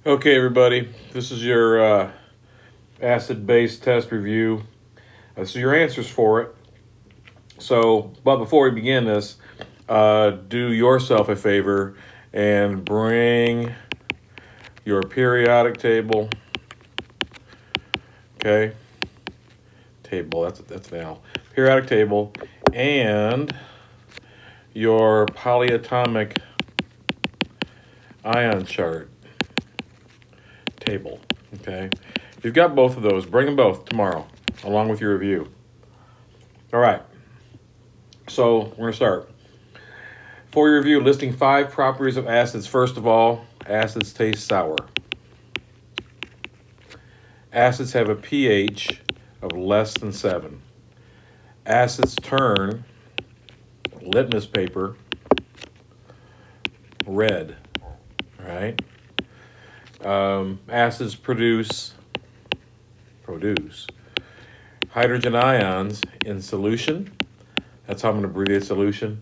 Okay, everybody, this is your acid-base test review. This is your answers for it. So, but before we begin this, do yourself a favor and bring your periodic table. Okay, table. That's an L. Periodic table and your polyatomic ion chart table. Okay, if you've got both of those, bring them both tomorrow along with your review. All right, so we're going to start. For your review, listing 5 properties of acids. First of all, acids taste sour. Acids have a pH of less than 7. Acids turn litmus paper red, right? Acids produce hydrogen ions in solution. That's how I'm going to abbreviate solution.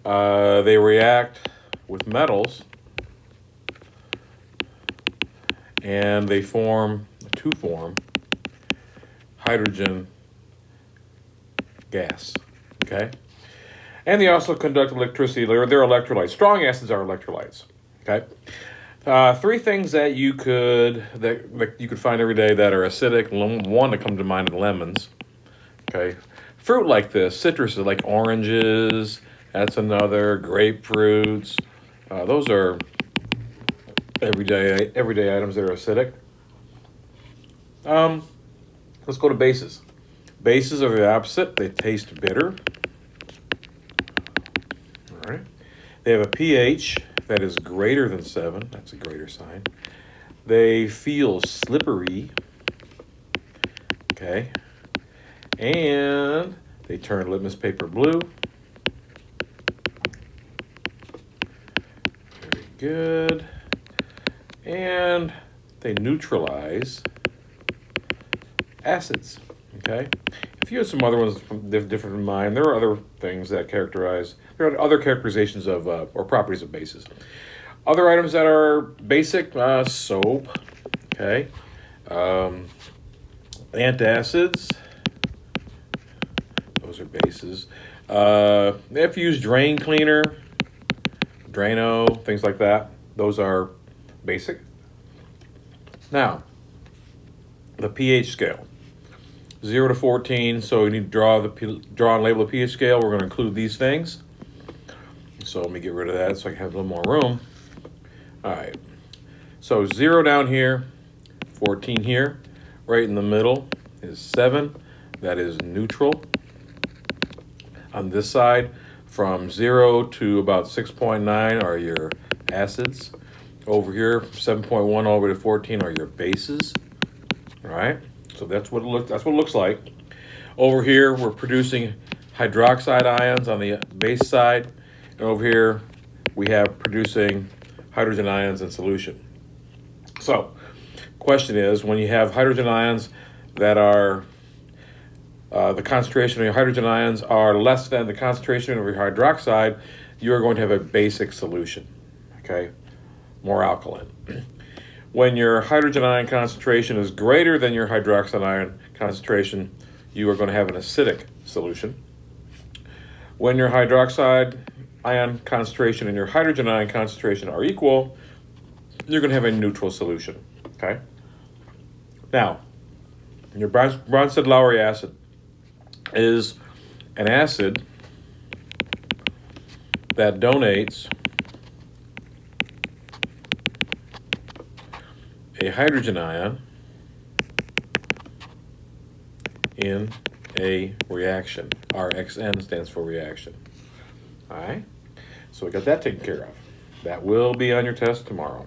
They react with metals, and they form hydrogen gas. Okay, and they also conduct electricity. They're electrolytes. Strong acids are electrolytes. Okay. 3 things that you could find every day that are acidic. One that comes to mind is lemons. Okay, fruit like this, citrus like oranges. That's another. Grapefruits. Those are everyday items that are acidic. Let's go to bases. Bases are the opposite. They taste bitter. All right. They have a pH that is greater than 7. That's a greater sign. They feel slippery. Okay. And they turn litmus paper blue. Very good. And they neutralize acids. Okay. If you have some other ones different from mine, there are other things that characterize. There are other characterizations of or properties of bases. Other items that are basic: soap. Okay. Antacids. Those are bases. If you use drain cleaner, Drano, things like that, those are basic. Now, the pH scale. 0 to 14, so you need to draw and label the pH scale. We're going to include these things. So let me get rid of that so I can have a little more room. All right. So 0 down here, 14 here. Right in the middle is 7. That is neutral. On this side, from 0 to about 6.9 are your acids. Over here, 7.1 all the way to 14 are your bases. All right. So that's what it looks like. Over here, we're producing hydroxide ions on the base side, and over here, we have producing hydrogen ions in solution. So, question is, when you have hydrogen ions that are the concentration of your hydrogen ions are less than the concentration of your hydroxide, you are going to have a basic solution. Okay, more alkaline. When your hydrogen ion concentration is greater than your hydroxide ion concentration, you are going to have an acidic solution. When your hydroxide ion concentration and your hydrogen ion concentration are equal, you're going to have a neutral solution. Okay. Now, your Bronsted-Lowry acid is an acid that donates a hydrogen ion in a reaction. RXN stands for reaction. All right, so we got that taken care of. That will be on your test tomorrow.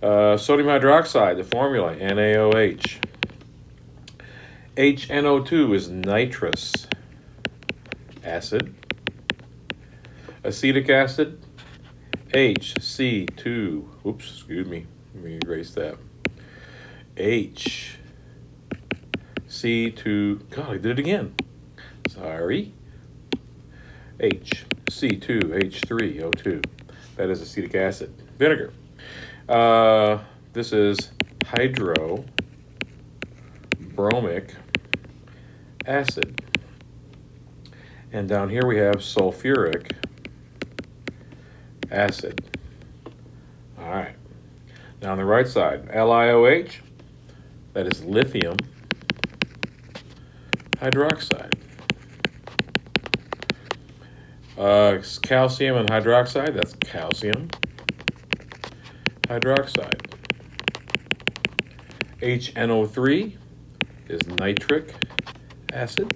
Sodium hydroxide, the formula, NaOH. HNO2 is nitrous acid. Acetic acid, HC2. Oops, excuse me. Let me erase that. HC2. God, I did it again. Sorry. HC2H3O2. That is acetic acid. Vinegar. this is hydrobromic acid. And down here we have sulfuric acid. All right. Now on the right side, LiOH, that is lithium hydroxide. Calcium and hydroxide, that's calcium hydroxide. HNO3 is nitric acid.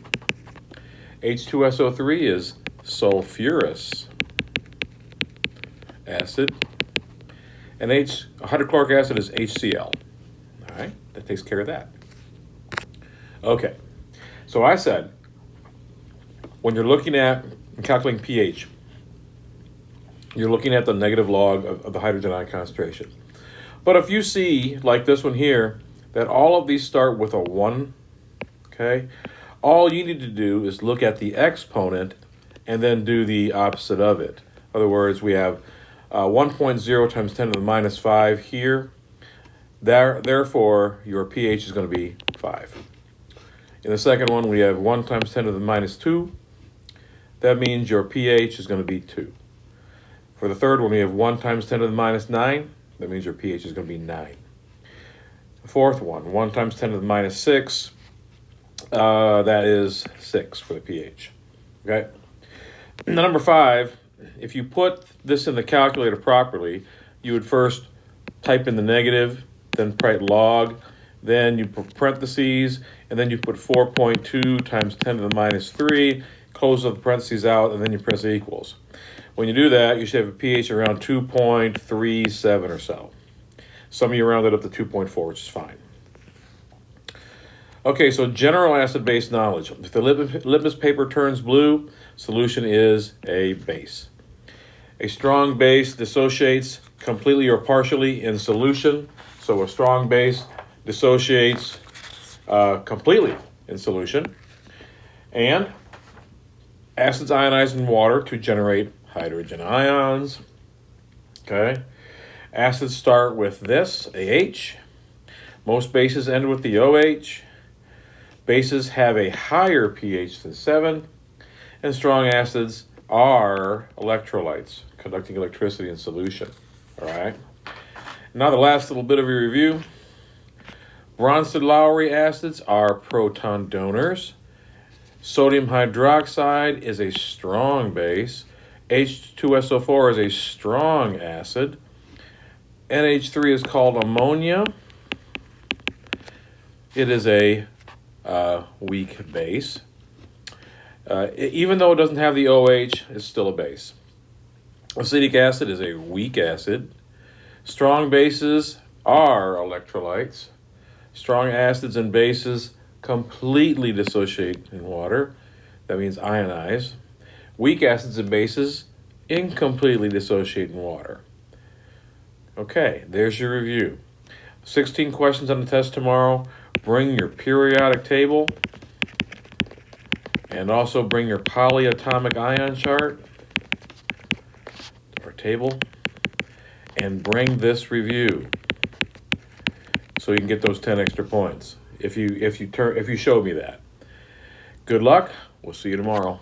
H2SO3 is sulfurous acid. And hydrochloric acid is HCl. All right, that takes care of that. Okay, so I said, when you're looking at calculating pH, you're looking at the negative log of the hydrogen ion concentration. But if you see, like this one here, that all of these start with a 1, okay, all you need to do is look at the exponent and then do the opposite of it. In other words, we have 1.0 times 10 to the minus 5 here. Therefore, your pH is going to be 5. In the second one, we have 1 times 10 to the minus 2. That means your pH is going to be 2. For the third one, we have 1 times 10 to the minus 9. That means your pH is going to be 9. The fourth one, 1 times 10 to the minus 6. That is 6 for the pH. Okay. Number 5, if you put this in the calculator properly, you would first type in the negative, then write log, then you put parentheses, and then you put 4.2 times 10 to the minus 3, close the parentheses out, and then you press equals. When you do that, you should have a pH around 2.37 or so. Some of you round it up to 2.4, which is fine. Okay, so general acid-base knowledge. If the litmus paper turns blue, solution is a base. A strong base dissociates completely or partially in solution. So a strong base dissociates completely in solution. And acids ionize in water to generate hydrogen ions. Okay. Acids start with this, AH. Most bases end with the OH. Bases have a higher pH than 7. And strong acids are electrolytes, conducting electricity in solution. All right. Now the last little bit of a review. Bronsted-Lowry acids are proton donors. Sodium hydroxide is a strong base. H2SO4 is a strong acid. NH3 is called ammonia. It is a weak base. Even though it doesn't have the OH, it's still a base. Acetic acid is a weak acid. Strong bases are electrolytes. Strong acids and bases completely dissociate in water. That means ionize. Weak acids and bases incompletely dissociate in water. Okay, there's your review. 16 questions on the test tomorrow. Bring your periodic table and also bring your polyatomic ion chart or table and bring this review so you can get those 10 extra points if you show me that. Good luck. We'll see you tomorrow.